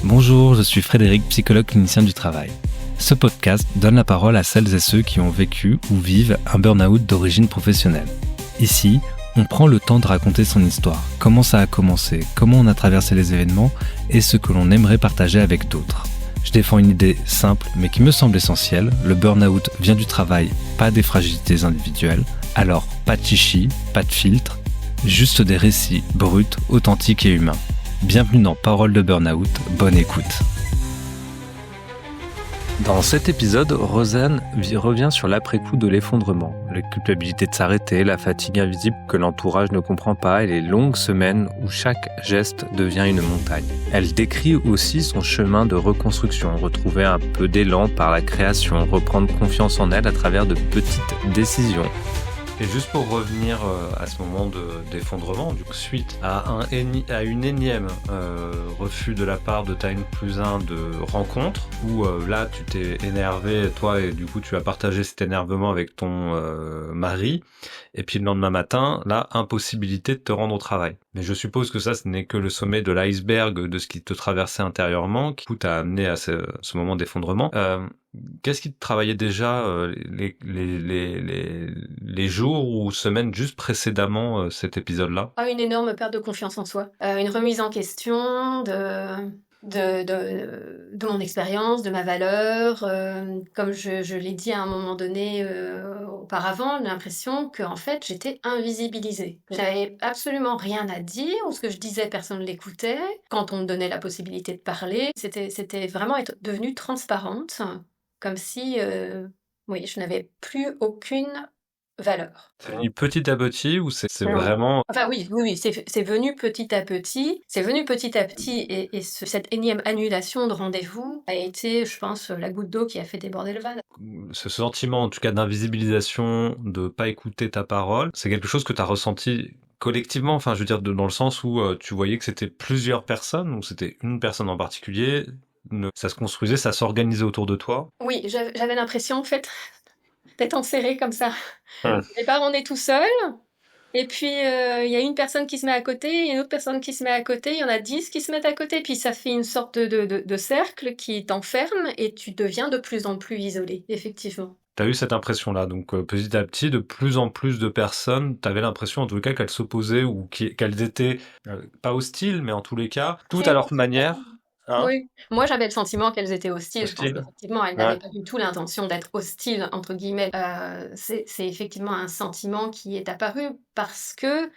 Bonjour, je suis Frédéric, psychologue clinicien du travail. Ce podcast donne la parole à celles et ceux qui ont vécu ou vivent un burn-out d'origine professionnelle. Ici, on prend le temps de raconter son histoire, comment ça a commencé, comment on a traversé les événements et ce que l'on aimerait partager avec d'autres. Je défends une idée simple mais qui me semble essentielle, le burn-out vient du travail, pas des fragilités individuelles. Alors, pas de chichi, pas de filtre, juste des récits bruts, authentiques et humains. Bienvenue dans Paroles de Burn-out, bonne écoute. Dans cet épisode, Rosanne revient sur l'après-coup de l'effondrement, la culpabilité de s'arrêter, la fatigue invisible que l'entourage ne comprend pas et les longues semaines où chaque geste devient une montagne. Elle décrit aussi son chemin de reconstruction, retrouver un peu d'élan par la création, reprendre confiance en elle à travers de petites décisions. Et juste pour revenir à ce moment d'effondrement, suite à une énième refus de la part de ta N+1 de rencontre, où là tu t'es énervé, toi, et du coup tu as partagé cet énervement avec ton mari, et puis le lendemain matin, là, impossibilité de te rendre au travail. Mais je suppose que ça, ce n'est que le sommet de l'iceberg de ce qui te traversait intérieurement, qui t'a amené à ce moment d'effondrement. Qu'est-ce qui te travaillait déjà les jours ou semaines juste précédemment cet épisode-là? Une énorme perte de confiance en soi, une remise en question de mon expérience, de ma valeur. Comme je l'ai dit à un moment donné auparavant, l'impression que en fait j'étais invisibilisée. J'avais absolument rien à dire, ou ce que je disais personne ne l'écoutait. Quand on me donnait la possibilité de parler, c'était vraiment être devenue transparente, comme si je n'avais plus aucune valeur. C'est venu petit à petit ou c'est Alors, vraiment... Enfin oui, c'est venu petit à petit. C'est venu petit à petit et cette énième annulation de rendez-vous a été, je pense, la goutte d'eau qui a fait déborder le vase. Ce sentiment, en tout cas, d'invisibilisation, de pas écouter ta parole, c'est quelque chose que tu as ressenti collectivement, enfin, je veux dire, dans le sens où tu voyais que c'était plusieurs personnes, ou c'était une personne en particulier, ça se construisait, ça s'organisait autour de toi. Oui, j'avais l'impression, en fait, d'être enserrée comme ça. Ouais. Au départ, on est tout seul, et puis il y a une personne qui se met à côté, il y a une autre personne qui se met à côté, il y en a 10 qui se mettent à côté, puis ça fait une sorte de cercle qui t'enferme, et tu deviens de plus en plus isolé, effectivement. T'as eu cette impression-là, donc petit à petit, de plus en plus de personnes, t'avais l'impression en tout cas qu'elles s'opposaient ou qu'elles étaient pas hostiles, mais en tous les cas, toutes à leur manière. Hein, Oui, moi j'avais le sentiment qu'elles étaient hostiles. Je pense hostiles. qu'effectivement elles Ouais. n'avaient pas du tout l'intention d'être hostiles, entre guillemets. C'est effectivement un sentiment qui est apparu parce que,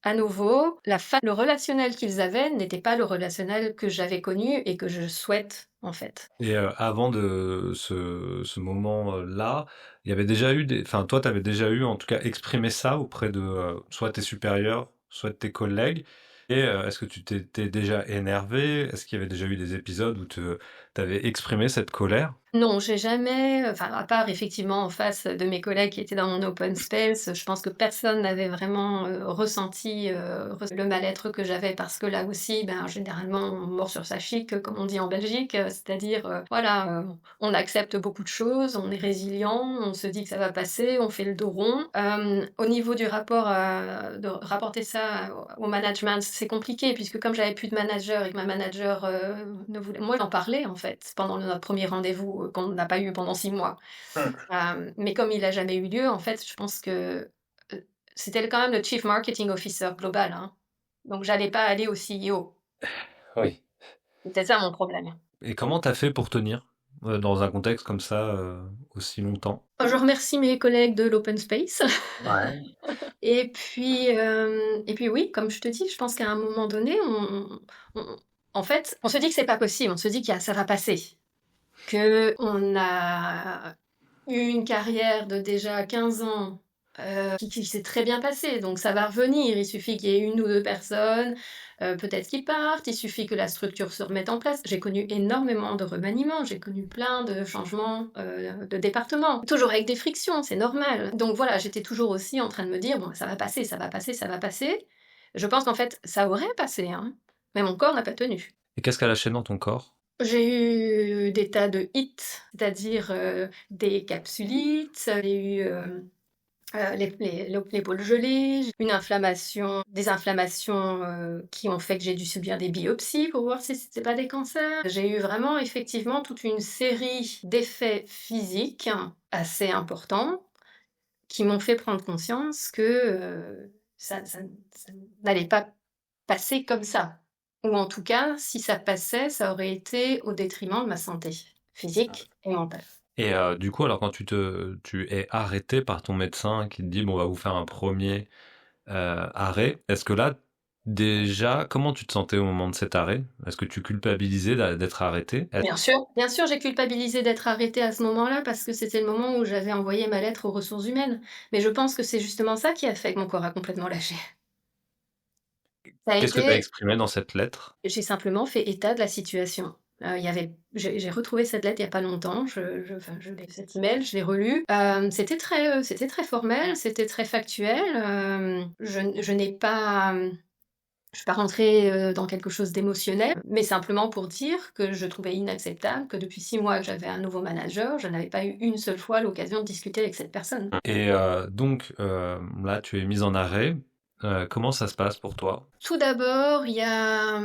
à nouveau, le relationnel qu'ils avaient n'était pas le relationnel que j'avais connu et que je souhaite, en fait. Et avant de ce moment-là, il y avait déjà eu enfin, toi, t'avais déjà eu, en tout cas, exprimé ça auprès de soit tes supérieurs, soit de tes collègues. Et est-ce que tu t'étais déjà énervé? Est-ce qu'il y avait déjà eu des épisodes où t'avais exprimé cette colère? Non, j'ai jamais, enfin, à part effectivement en face de mes collègues qui étaient dans mon open space, je pense que personne n'avait vraiment ressenti le mal-être que j'avais, parce que là aussi, généralement, on mord sur sa chic, comme on dit en Belgique, c'est-à-dire, on accepte beaucoup de choses, on est résilient, on se dit que ça va passer, on fait le dos rond. Au niveau du rapport, de rapporter ça au management, c'est compliqué, puisque comme j'avais plus de manager et que ma manager ne voulait... Moi, j'en parlais, en fait, pendant notre premier rendez-vous qu'on n'a pas eu pendant 6 mois. Mais comme il n'a jamais eu lieu, en fait, je pense que c'était quand même le Chief Marketing Officer global, hein. Donc j'allais pas aller au CEO. Oui. C'était ça mon problème. Et comment t'as fait pour tenir dans un contexte comme ça aussi longtemps? Je remercie mes collègues de l'open space. Ouais. Et puis oui, comme je te dis, je pense qu'à un moment donné, en fait, on se dit que c'est pas possible, on se dit que ça va passer. Qu'on a eu une carrière de déjà 15 ans qui s'est très bien passée, donc ça va revenir. Il suffit qu'il y ait une ou deux personnes, peut-être qui partent, il suffit que la structure se remette en place. J'ai connu énormément de remaniements, j'ai connu plein de changements de département, toujours avec des frictions, c'est normal. Donc voilà, j'étais toujours aussi en train de me dire, bon, ça va passer, ça va passer, ça va passer. Je pense qu'en fait, ça aurait passé, hein, mais mon corps n'a pas tenu. Et qu'est-ce qu'elle a lâché dans ton corps? J'ai eu des tas de hits, c'est-à-dire des capsulites, j'ai eu l'épaule gelée, j'ai une inflammation des inflammations, qui ont fait que j'ai dû subir des biopsies pour voir si c'était pas des cancers. J'ai eu vraiment effectivement toute une série d'effets physiques assez importants qui m'ont fait prendre conscience que, ça n'allait pas passer comme ça. Ou en tout cas, si ça passait, ça aurait été au détriment de ma santé physique et mentale. Et du coup, alors quand tu es arrêté par ton médecin qui te dit: «Bon, on va vous faire un premier arrêt», est-ce que là, déjà, comment tu te sentais au moment de cet arrêt? Est-ce que tu culpabilisais d'être arrêté? Bien sûr, j'ai culpabilisé d'être arrêtée à ce moment-là parce que c'était le moment où j'avais envoyé ma lettre aux ressources humaines. Mais je pense que c'est justement ça qui a fait que mon corps a complètement lâché. Ça a Qu'est-ce que tu as été exprimé dans cette lettre? J'ai simplement fait état de la situation. Il y avait j'ai retrouvé cette lettre il y a pas longtemps, je l'ai cet email, je l'ai relu. C'était très formel, c'était très factuel, je n'ai pas, je suis pas rentrée, dans quelque chose d'émotionnel, mais simplement pour dire que je trouvais inacceptable que depuis 6 mois que j'avais un nouveau manager, je n'avais pas eu une seule fois l'occasion de discuter avec cette personne. Et donc là, tu es mise en arrêt. Comment ça se passe pour toi? Tout d'abord, il y a,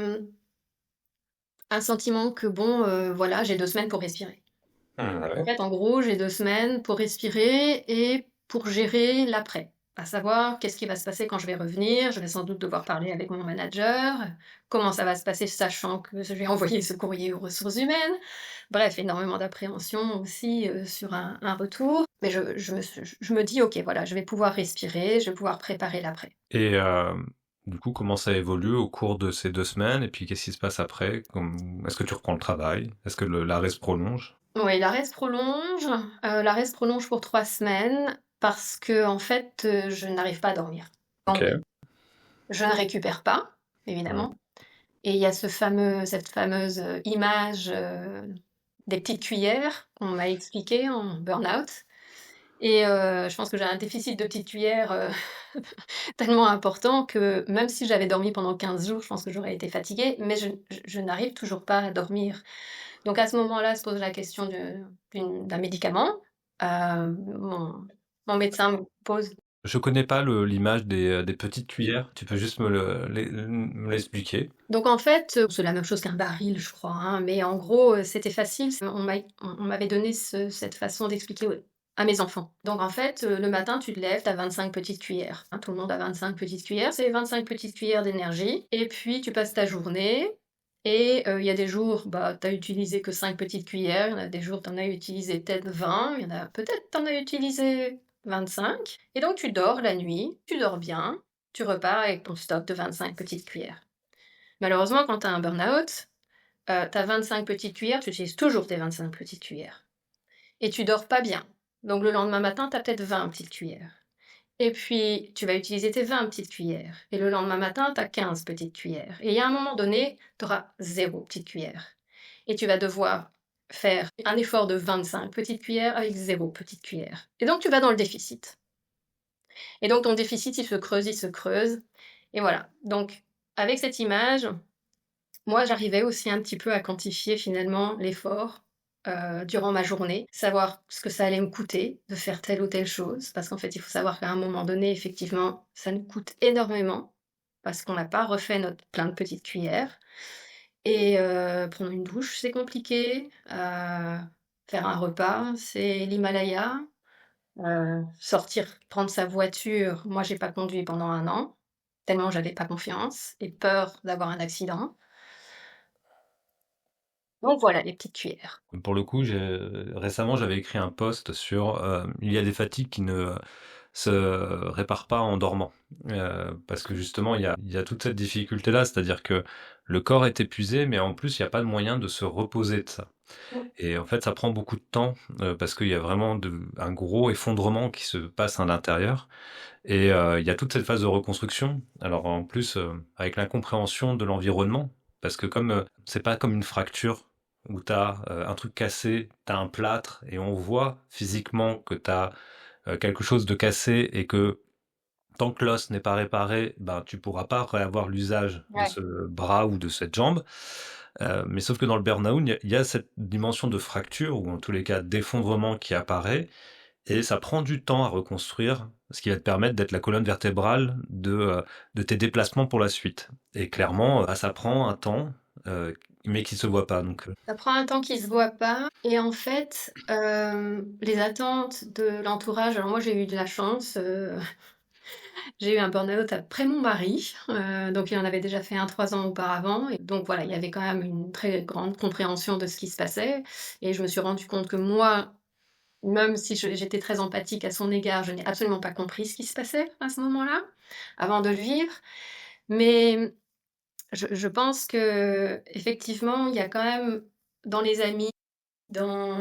un sentiment que bon, voilà, j'ai 2 semaines pour respirer. En Ouais. fait, en gros, j'ai 2 semaines pour respirer et pour gérer l'après. À savoir, qu'est-ce qui va se passer quand je vais revenir? Je vais sans doute devoir parler avec mon manager. Comment ça va se passer sachant que je vais envoyer ce courrier aux ressources humaines? Bref, énormément d'appréhension aussi, sur un retour. Mais je me dis: «OK, voilà, je vais pouvoir respirer, je vais pouvoir préparer l'après». Et du coup, comment ça évolue au cours de ces 2 semaines? Et puis qu'est-ce qui se passe après? Est-ce que tu reprends le travail? Est-ce que l'arrêt se prolonge? Oui, l'arrêt se prolonge pour 3 semaines parce que en fait, je n'arrive pas à dormir. Donc OK. je ne récupère pas, Mmh. évidemment, et il y a cette fameuse, image, des petites cuillères qu'on m'a expliqué en burn-out, et je pense que j'ai un déficit de petites cuillères, tellement important que même si j'avais dormi pendant 15 jours, je pense que j'aurais été fatiguée, mais je n'arrive toujours pas à dormir. Donc à ce moment-là se pose la question d'un médicament. Mon médecin me pose Je connais pas l'image des petites cuillères. Tu peux juste me l'expliquer? Donc en fait, c'est la même chose qu'un baril, je crois, hein, mais en gros, c'était facile. On m'avait donné cette façon d'expliquer à mes enfants. Donc en fait, le matin, tu te lèves, tu as 25 petites cuillères, hein, tout le monde a 25 petites cuillères, c'est 25 petites cuillères d'énergie, et puis tu passes ta journée, et il y a des jours, bah, tu as utilisé que 5 petites cuillères, il y en a des jours, tu en as utilisé peut-être 20, il y en a peut-être tu en as utilisé 25, et donc tu dors la nuit, tu dors bien, tu repars avec ton stock de 25 petites cuillères. Malheureusement, quand tu as un burn-out, tu as 25 petites cuillères, tu utilises toujours tes 25 petites cuillères et tu dors pas bien. Donc le lendemain matin, tu as peut-être 20 petites cuillères et puis tu vas utiliser tes 20 petites cuillères et le lendemain matin, tu as 15 petites cuillères et il y a un moment donné, tu auras 0 petite cuillère et tu vas devoir faire un effort de 25 petites cuillères avec 0 petite cuillère et donc tu vas dans le déficit et donc ton déficit, il se creuse et voilà. Donc avec cette image, moi, j'arrivais aussi un petit peu à quantifier finalement l'effort, durant ma journée, savoir ce que ça allait me coûter de faire telle ou telle chose. Parce qu'en fait, il faut savoir qu'à un moment donné, effectivement, ça nous coûte énormément parce qu'on n'a pas refait notre plein de petites cuillères, et prendre une douche, c'est compliqué, faire un repas, c'est l'Himalaya, sortir, prendre sa voiture. Moi, j'ai pas conduit pendant 1 an, tellement j'avais pas confiance et peur d'avoir un accident. Donc voilà, les petites cuillères. Pour le coup, récemment, j'avais écrit un post sur il y a des fatigues qui ne se réparent pas en dormant. Parce que justement, il y a toute cette difficulté-là, c'est-à-dire que le corps est épuisé, mais en plus, il n'y a pas de moyen de se reposer de ça. Mmh. Et en fait, ça prend beaucoup de temps parce qu'il y a vraiment un gros effondrement qui se passe à l'intérieur. Et il y a toute cette phase de reconstruction. Alors en plus, avec l'incompréhension de l'environnement, parce que comme c'est pas comme une fracture où tu as un truc cassé, tu as un plâtre et on voit physiquement que tu as quelque chose de cassé et que tant que l'os n'est pas réparé, ben, tu pourras pas réavoir l'usage de Ouais. ce bras ou de cette jambe. Mais sauf que dans le burn-out, il y a cette dimension de fracture ou en tous les cas d'effondrement qui apparaît et ça prend du temps à reconstruire, ce qui va te permettre d'être la colonne vertébrale de tes déplacements pour la suite. Et clairement, ça prend un temps, mais qui se voit pas. Donc, Ça prend un temps qui se voit pas et en fait, les attentes de l'entourage alors moi j'ai eu de la chance, j'ai eu un burn-out après mon mari, donc il en avait déjà fait un 3 ans auparavant et donc voilà, il y avait quand même une très grande compréhension de ce qui se passait et je me suis rendu compte que moi, même si j'étais très empathique à son égard, je n'ai absolument pas compris ce qui se passait à ce moment-là, avant de le vivre. Mais je pense qu'effectivement, il y a quand même dans les amis, dans,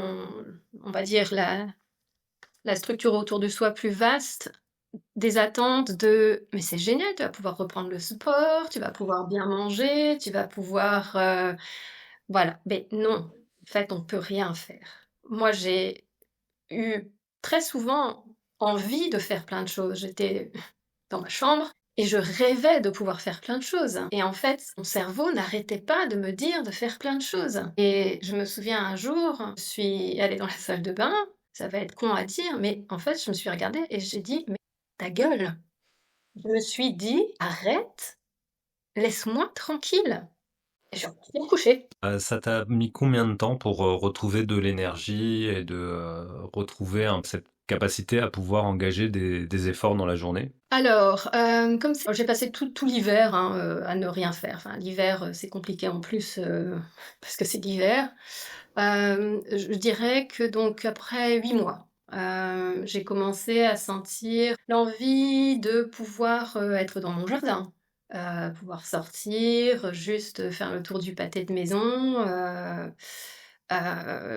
on va dire, la structure autour de soi plus vaste, des attentes de mais c'est génial, tu vas pouvoir reprendre le sport, tu vas pouvoir bien manger, tu vas pouvoir voilà. Mais non, en fait, on peut rien faire. Moi, j'ai eu très souvent envie de faire plein de choses. J'étais dans ma chambre et je rêvais de pouvoir faire plein de choses. Et en fait, mon cerveau n'arrêtait pas de me dire de faire plein de choses. Et je me souviens un jour, je suis allée dans la salle de bain, ça va être con à dire, mais en fait, je me suis regardée et j'ai dit, mais ta gueule. Je me suis dit, arrête, laisse-moi tranquille. Et je suis retournée me coucher. ça t'a mis combien de temps pour retrouver de l'énergie et de retrouver cette capacité à pouvoir engager des efforts dans la journée? Alors, comme j'ai passé tout l'hiver, hein, à ne rien faire. Enfin, l'hiver, c'est compliqué en plus, parce que c'est l'hiver. Je dirais que donc après 8 mois, j'ai commencé à sentir l'envie de pouvoir, être dans mon jardin, pouvoir sortir, juste faire le tour du pâté de maison,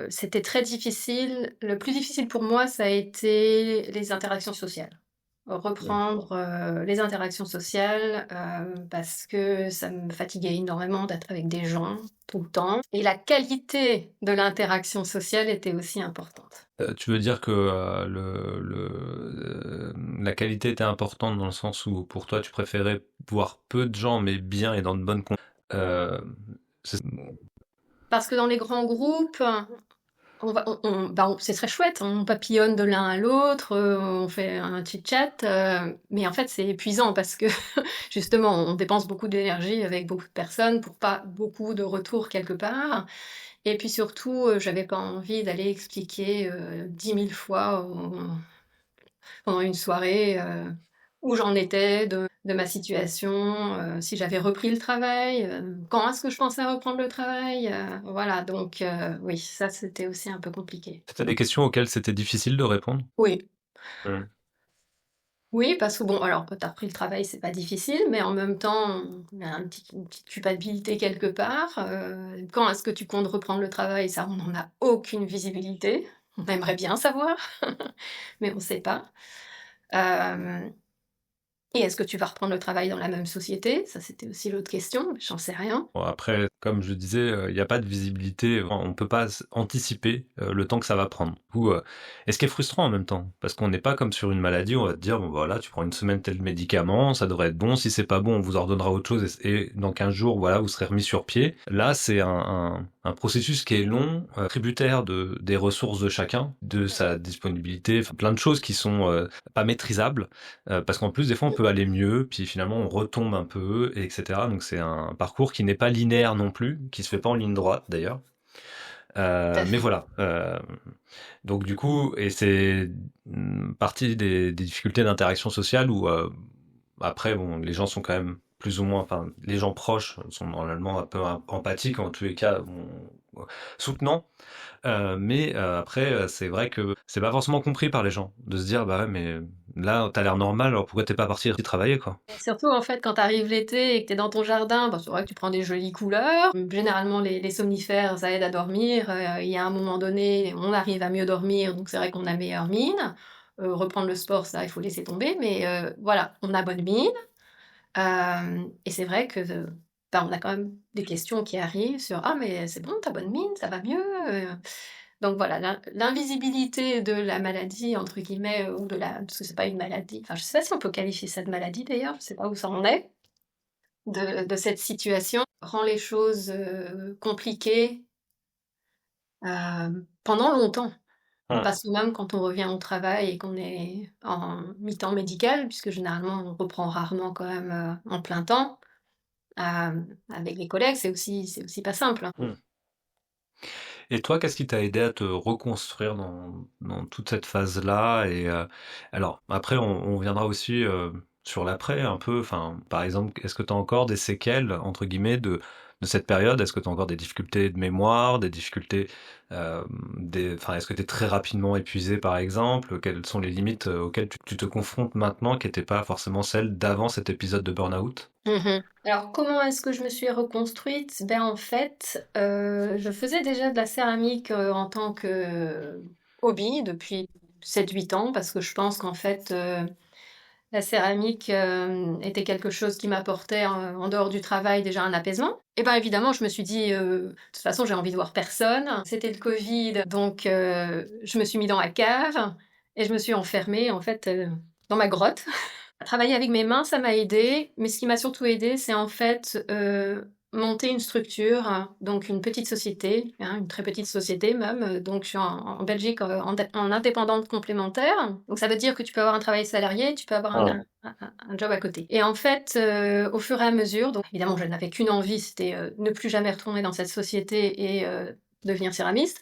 c'était très difficile. Le plus difficile pour moi, ça a été les interactions sociales. Reprendre, les interactions sociales, parce que ça me fatiguait énormément d'être avec des gens tout le temps et la qualité de l'interaction sociale était aussi importante. Tu veux dire que la qualité était importante dans le sens où pour toi tu préférais voir peu de gens mais bien et dans de bonnes conditions. Euh, c'est- Parce que dans les grands groupes, c'est très chouette, on papillonne de l'un à l'autre, on fait un chit-chat, mais en fait c'est épuisant parce que justement on dépense beaucoup d'énergie avec beaucoup de personnes pour pas beaucoup de retour quelque part. Et puis surtout, j'avais pas envie d'aller expliquer 10 000 fois pendant une soirée où j'en étais, de ma situation, si j'avais repris le travail, quand est-ce que je pensais reprendre le travail, voilà, donc oui, ça c'était aussi un peu compliqué. C'était des questions auxquelles c'était difficile de répondre? Oui, Hmm. oui, parce que bon, alors quand tu as repris le travail, c'est pas difficile, mais en même temps, il y a une petite culpabilité quelque part. Quand est-ce que tu comptes reprendre le travail? Ça, on n'en a aucune visibilité. On aimerait bien savoir, mais on ne sait pas. Euh, et est-ce que tu vas reprendre le travail dans la même société? Ça, c'était aussi l'autre question, mais j'en sais rien. Bon, après, comme je disais, il n'y a pas de visibilité, on ne peut pas anticiper le temps que ça va prendre. Et ce qui est frustrant en même temps, parce qu'on n'est pas comme sur une maladie, on va te dire, bon voilà, tu prends une semaine tel médicament, ça devrait être bon, si c'est pas bon, on vous ordonnera autre chose, et dans 15 jours, voilà, vous serez remis sur pied. Là, c'est un processus qui est long, tributaire des ressources de chacun, de sa disponibilité, enfin, plein de choses qui sont pas maîtrisables. Parce qu'en plus, des fois, on peut aller mieux, puis finalement, on retombe un peu, et etc. Donc, c'est un parcours qui n'est pas linéaire non plus, qui se fait pas en ligne droite d'ailleurs. Tout à Mais fait. voilà. Donc, du coup, et c'est partie des difficultés d'interaction sociale où après, bon, les gens sont quand même plus ou moins, enfin, les gens proches sont normalement un peu empathiques, en tous les cas, bon, soutenants. Mais après, c'est vrai que c'est pas forcément compris par les gens de se dire bah ouais mais là t'as l'air normal alors pourquoi t'es pas parti travailler quoi. Et surtout, en fait, quand t'arrives l'été et que t'es dans ton jardin, bah, c'est vrai que tu prends des jolies couleurs. Généralement, les somnifères, ça aide à dormir. Il y a un moment donné, on arrive à mieux dormir, donc c'est vrai qu'on a meilleure mine. Reprendre le sport, ça, il faut laisser tomber, mais voilà, on a bonne mine. Et c'est vrai que bah, on a quand même des questions qui arrivent sur ah mais c'est bon, t'as bonne mine, ça va mieux. Donc voilà, l'invisibilité de la maladie entre guillemets ou de la parce que c'est pas une maladie. Enfin, je sais pas si on peut qualifier ça de maladie d'ailleurs. Je sais pas où ça en est de cette situation rend les choses compliquées pendant longtemps. Mmh. Parce que même quand on revient au travail et qu'on est en mi-temps médical, puisque généralement on reprend rarement quand même, en plein temps, avec les collègues, c'est aussi pas simple, hein. Mmh. Et toi, qu'est-ce qui t'a aidé à te reconstruire dans toute cette phase-là? Et alors après on viendra aussi, sur l'après un peu, enfin, par exemple, est-ce que tu as encore des «séquelles» entre guillemets de cette période? Est-ce que tu as encore des difficultés de mémoire, des difficultés, des enfin, est-ce que tu es très rapidement épuisé, par exemple? Quelles sont les limites, auxquelles tu te confrontes maintenant qui étaient pas forcément celles d'avant cet épisode de burn-out? Mmh. Alors comment est-ce que je me suis reconstruite? Ben, en fait, je faisais déjà de la céramique, en tant que hobby depuis 7-8 ans parce que je pense qu'en fait, la céramike, était quelque chose qui m'apportait en dehors du travail déjà un apaisement. Et ben, évidemment, je me suis dit, «De toute façon, j'ai envie de voir personne». C'était le covid, donc je me suis mis dans la cave et je me suis enfermée en fait, dans ma grotte. Travailler avec mes mains, ça m'a aidée, mais ce qui m'a surtout aidée, c'est en fait, monter une structure, donc une petite société, hein, une très petite société même, donc je suis en Belgique, en indépendante complémentaire. Donc ça veut dire que tu peux avoir un travail salarié, tu peux avoir Mmh. un job à côté. Et en fait, au fur et à mesure, donc évidemment je n'avais qu'une envie, c'était, ne plus jamais retourner dans cette société et devenir céramiste.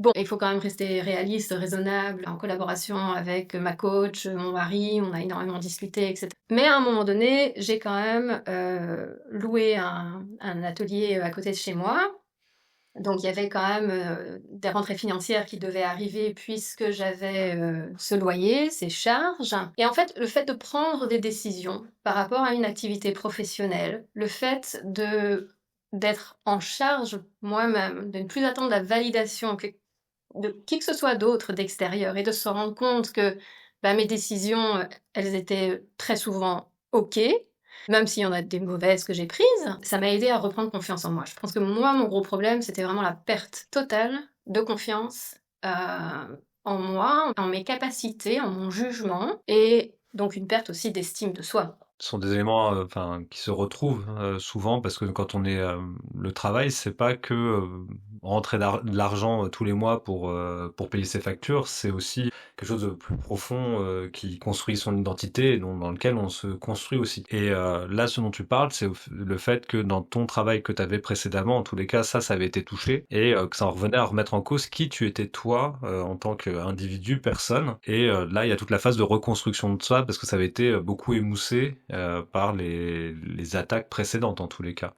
Bon, il faut quand même rester réaliste, raisonnable, en collaboration avec ma coach, mon mari, on a énormément discuté et cetera. Mais à un moment donné, j'ai quand même, loué un atelier, à côté de chez moi. Donc il y avait quand même, des rentrées financières qui devaient arriver puisque j'avais, ce loyer, ces charges. Et en fait, le fait de prendre des décisions par rapport à une activité professionnelle, le fait d'être en charge moi-même, de ne plus attendre la validation de qui que ce soit d'autre d'extérieur et de se rendre compte que, bah, mes décisions, elles étaient très souvent OK, même s'il y en a des mauvaises que j'ai prises, ça m'a aidée à reprendre confiance en moi. Je pense que moi, mon gros problème, c'était vraiment la perte totale de confiance, en moi, en mes capacités, en mon jugement et donc une perte aussi d'estime de soi. Ce sont des éléments, enfin, qui se retrouvent, souvent parce que quand on est, le travail, c'est pas que, rentrer de l'argent, tous les mois pour payer ses factures, c'est aussi quelque chose de plus profond, qui construit son identité et dans lequel on se construit aussi. Et là, ce dont tu parles, c'est le fait que dans ton travail que tu avais précédemment, en tous les cas, ça avait été touché et que ça en revenait à remettre en cause qui tu étais toi, en tant qu'individu, personne. Et là, il y a toute la phase de reconstruction de soi parce que ça avait été beaucoup émoussé par les attaques précédentes en tous les cas.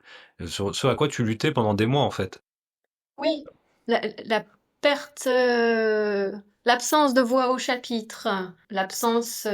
Sur ce à quoi tu luttais pendant des mois en fait. Oui, la perte, l'absence de voix au chapitre, l'absence,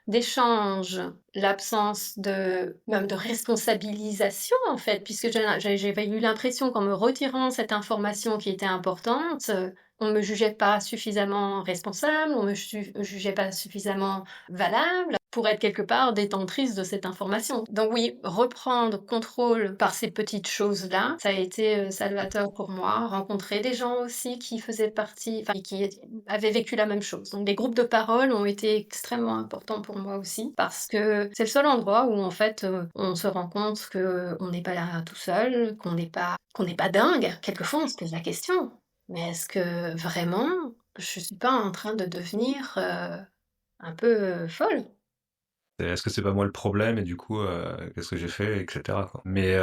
d'échange, l'absence de même de responsabilisation en fait, puisque j'avais eu l'impression qu'en me retirant cette information qui était importante, on me jugeait pas suffisamment responsable, on me jugeait pas suffisamment valable pour être quelque part détentrice de cette information. Donc oui, reprendre contrôle par ces petites choses-là, ça a été, salvateur pour moi. Rencontrer des gens aussi qui faisaient partie enfin qui avaient vécu la même chose. Donc les groupes de parole ont été extrêmement importants pour moi aussi, parce que c'est le seul endroit où en fait, on se rend compte qu'on n'est pas là tout seul, qu'on n'est pas dingue. Quelquefois on se pose la question: «Mais est-ce que vraiment je suis pas en train de devenir, un peu, folle?» Est-ce que c'est pas moi le problème et du coup, qu'est-ce que j'ai fait et cetera quoi. Mais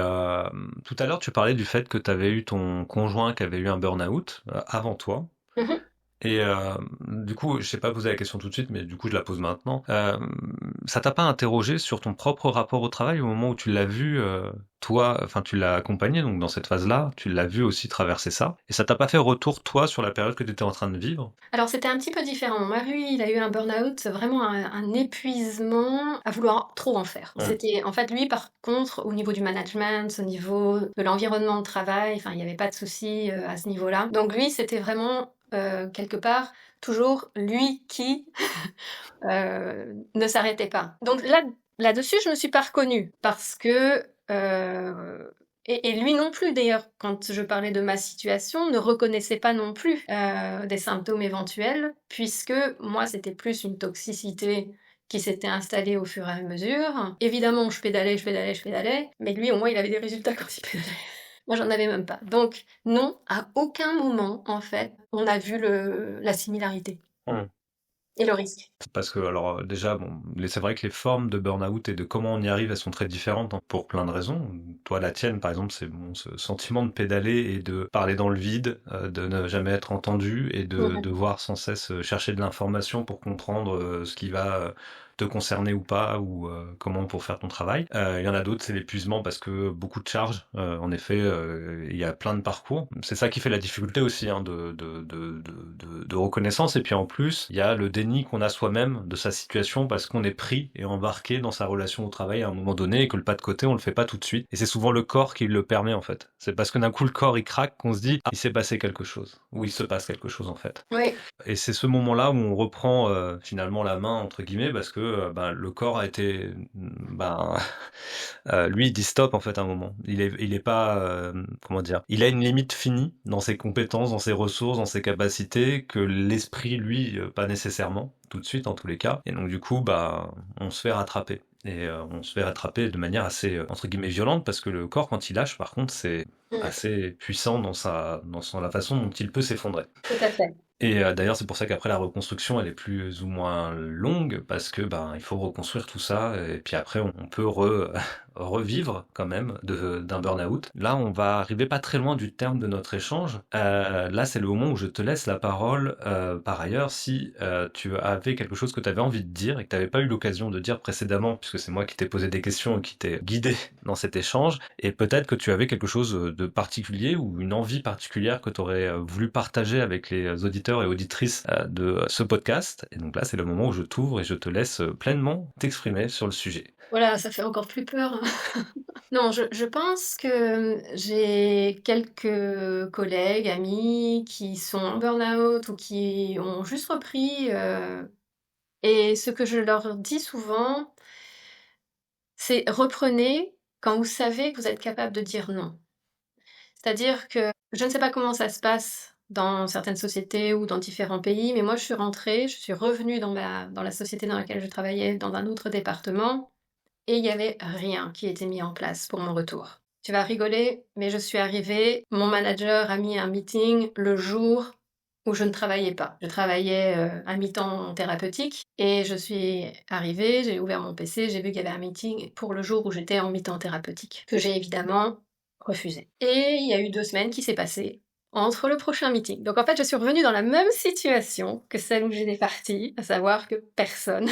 tout à l'heure tu parlais du fait que tu avais eu ton conjoint qui avait eu un burn-out, avant toi. Mmh. Et du coup, je sais pas poser la question tout de suite, mais du coup, je la pose maintenant. Ça t'a pas interrogé sur ton propre rapport au travail au moment où tu l'as vu, toi, enfin, tu l'as accompagné donc dans cette phase-là, tu l'as vu aussi traverser ça, et ça t'a pas fait retour, toi, sur la période que tu étais en train de vivre? Alors c'était un petit peu différent. Mon mari, il a eu un burn-out, vraiment un épuisement à vouloir trop en faire. Mmh. C'était en fait, lui, par contre, au niveau du management, au niveau de l'environnement de travail, enfin, il y avait pas de souci, à ce niveau-là. Donc lui, c'était vraiment, quelque part, toujours lui qui, ne s'arrêtait pas. Donc là-dessus, je me suis pas reconnue parce que, et lui non plus d'ailleurs, quand je parlais de ma situation, ne reconnaissait pas non plus, des symptômes éventuels, puisque moi c'était plus une toxicité qui s'était installée au fur et à mesure. Évidemment, je pédalais, je pédalais, je pédalais, mais lui au moins il avait des résultats quand il pédalait. Moi, j'en avais même pas. Donc non, à aucun moment, en fait, on a vu la similarité Mmh. et le risque. Parce que alors, déjà, bon, c'est vrai que les formes de burn-out et de comment on y arrive, elles sont très différentes, hein, pour plein de raisons. Toi, la tienne, par exemple, c'est bon, ce sentiment de pédaler et de parler dans le vide, de ne jamais être entendu et de Mmh. devoir sans cesse chercher de l'information pour comprendre ce qui va te concerner ou pas, ou comment pour faire ton travail. Il y en a d'autres, c'est l'épuisement parce que beaucoup de charges. En effet, il y a plein de parcours. C'est ça qui fait la difficulté aussi, hein, de reconnaissance. Et puis en plus, il y a le déni qu'on a soi-même de sa situation parce qu'on est pris et embarqué dans sa relation au travail à un moment donné et que le pas de côté, on le fait pas tout de suite. Et c'est souvent le corps qui le permet en fait. C'est parce que d'un coup le corps il craque qu'on se dit ah, il s'est passé quelque chose ou il se passe quelque chose en fait. Oui, Et c'est ce moment-là où on reprend finalement la main entre guillemets parce que ben, le corps a été ben, lui il dit stop en fait à un moment. Il est pas comment dire. Il a une limite finie dans ses compétences, dans ses ressources, dans ses capacités que l'esprit lui pas nécessairement tout de suite en tous les cas. Et donc du coup bah on se fait rattraper. Et on se fait rattraper de manière assez entre guillemets violente parce que le corps quand il lâche par contre c'est mmh, assez puissant la façon dont il peut s'effondrer. tout à fait. Et d'ailleurs, c'est pour ça qu'après la reconstruction, elle est plus ou moins longue parce que ben il faut reconstruire tout ça et puis après on peut revivre quand même d'un burn-out. Là, on va arriver pas très loin du terme de notre échange. Là, c'est le moment où je te laisse la parole. Par ailleurs, si tu avais quelque chose que tu avais envie de dire et que tu n'avais pas eu l'occasion de dire précédemment, puisque c'est moi qui t'ai posé des questions et qui t'ai guidé dans cet échange, et peut-être que tu avais quelque chose de particulier ou une envie particulière que tu aurais voulu partager avec les auditeurs et auditrices de ce podcast. Et donc là, c'est le moment où je t'ouvre et je te laisse pleinement t'exprimer sur le sujet. Voilà, ça fait encore plus peur, hein. Non, je pense que j'ai quelques collègues, amis qui sont en burn-out ou qui ont juste repris, et ce que je leur dis souvent, c'est: «Reprenez quand vous savez que vous êtes capable de dire non». C'est-à-dire que je ne sais pas comment ça se passe dans certaines sociétés ou dans différents pays, mais moi je suis rentrée, je suis revenue dans la société dans laquelle je travaillais, dans un autre département, et il y avait rien qui était mis en place pour mon retour. Tu vas rigoler, mais je suis arrivée, mon manager a mis un meeting le jour où je ne travaillais pas. Je travaillais à mi-temps thérapeutique et je suis arrivée, j'ai ouvert mon PC, j'ai vu qu'il y avait un meeting pour le jour où j'étais en mi-temps thérapeutique, que j'ai évidemment refusé. Et il y a eu 2 semaines qui s'est passé entre le prochain meeting. Donc en fait, je suis revenue dans la même situation que celle où j'étais partie, à savoir que personne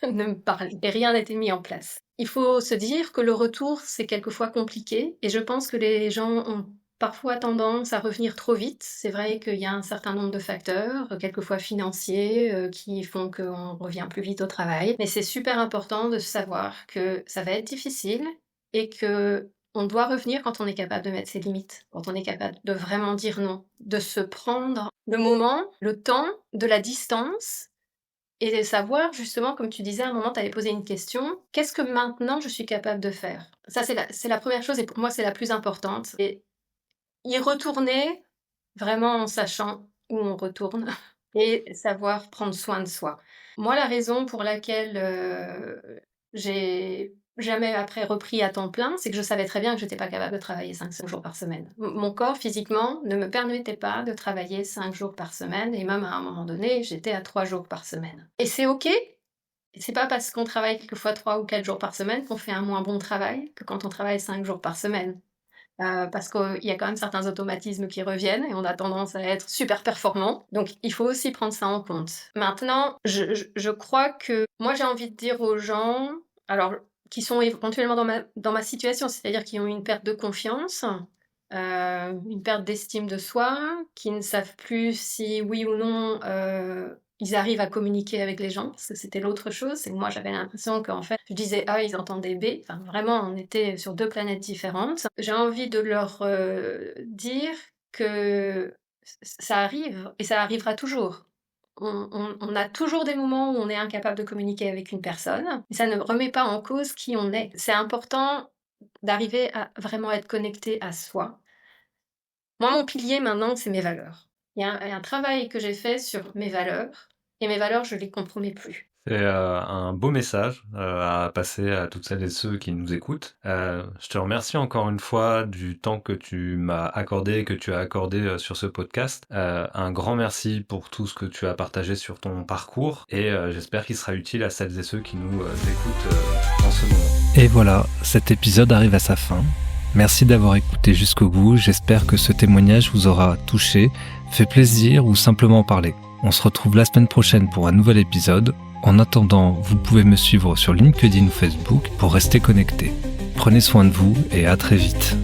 ne me parlait et rien n'était mis en place. Il faut se dire que le retour, c'est quelquefois compliqué et je pense que les gens ont parfois tendance à revenir trop vite. C'est vrai qu'il y a un certain nombre de facteurs, quelquefois financiers, qui font qu'on revient plus vite au travail. Mais c'est super important de savoir que ça va être difficile et que on doit revenir quand on est capable de mettre ses limites, quand on est capable de vraiment dire non, de se prendre le moment, le temps, de la distance et de savoir justement, comme tu disais, à un moment, tu avais posé une question: «Qu'est-ce que maintenant je suis capable de faire?» Ça, c'est la première chose et pour moi, c'est la plus importante et y retourner vraiment en sachant où on retourne et savoir prendre soin de soi. Moi, la raison pour laquelle, j'ai jamais après repris à temps plein, c'est que je savais très bien que j'étais pas capable de travailler 5 jours par semaine. Mon corps physiquement ne me permettait pas de travailler 5 jours par semaine et même à un moment donné, j'étais à 3 jours par semaine. Et c'est OK, c'est pas parce qu'on travaille quelquefois 3 ou 4 jours par semaine qu'on fait un moins bon travail que quand on travaille 5 jours par semaine. Parce qu'il y a quand même certains automatismes qui reviennent et on a tendance à être super performant. Donc il faut aussi prendre ça en compte. Maintenant, je crois que moi j'ai envie de dire aux gens, alors qui sont éventuellement dans ma situation, c'est-à-dire qui ont une perte de confiance, une perte d'estime de soi, qui ne savent plus si oui ou non ils arrivent à communiquer avec les gens, parce que c'était l'autre chose, c'est que moi j'avais l'impression qu'en fait je disais A, ils entendaient B, enfin vraiment on était sur 2 planètes différentes. J'ai envie de leur dire que ça arrive et ça arrivera toujours. On a toujours des moments où on est incapable de communiquer avec une personne, mais ça ne remet pas en cause qui on est. C'est important d'arriver à vraiment être connecté à soi. Moi, mon pilier maintenant, c'est mes valeurs. Il y a un travail que j'ai fait sur mes valeurs et mes valeurs, je les compromets plus. C'est un beau message à passer à toutes celles et ceux qui nous écoutent. Je te remercie encore une fois du temps que tu m'as accordé et que tu as accordé sur ce podcast. Un grand merci pour tout ce que tu as partagé sur ton parcours et j'espère qu'il sera utile à celles et ceux qui nous écoutent en ce moment. Et voilà, cet épisode arrive à sa fin. Merci d'avoir écouté jusqu'au bout. J'espère que ce témoignage vous aura touché, fait plaisir ou simplement parlé. On se retrouve la semaine prochaine pour un nouvel épisode. En attendant, vous pouvez me suivre sur LinkedIn ou Facebook pour rester connecté. Prenez soin de vous et à très vite.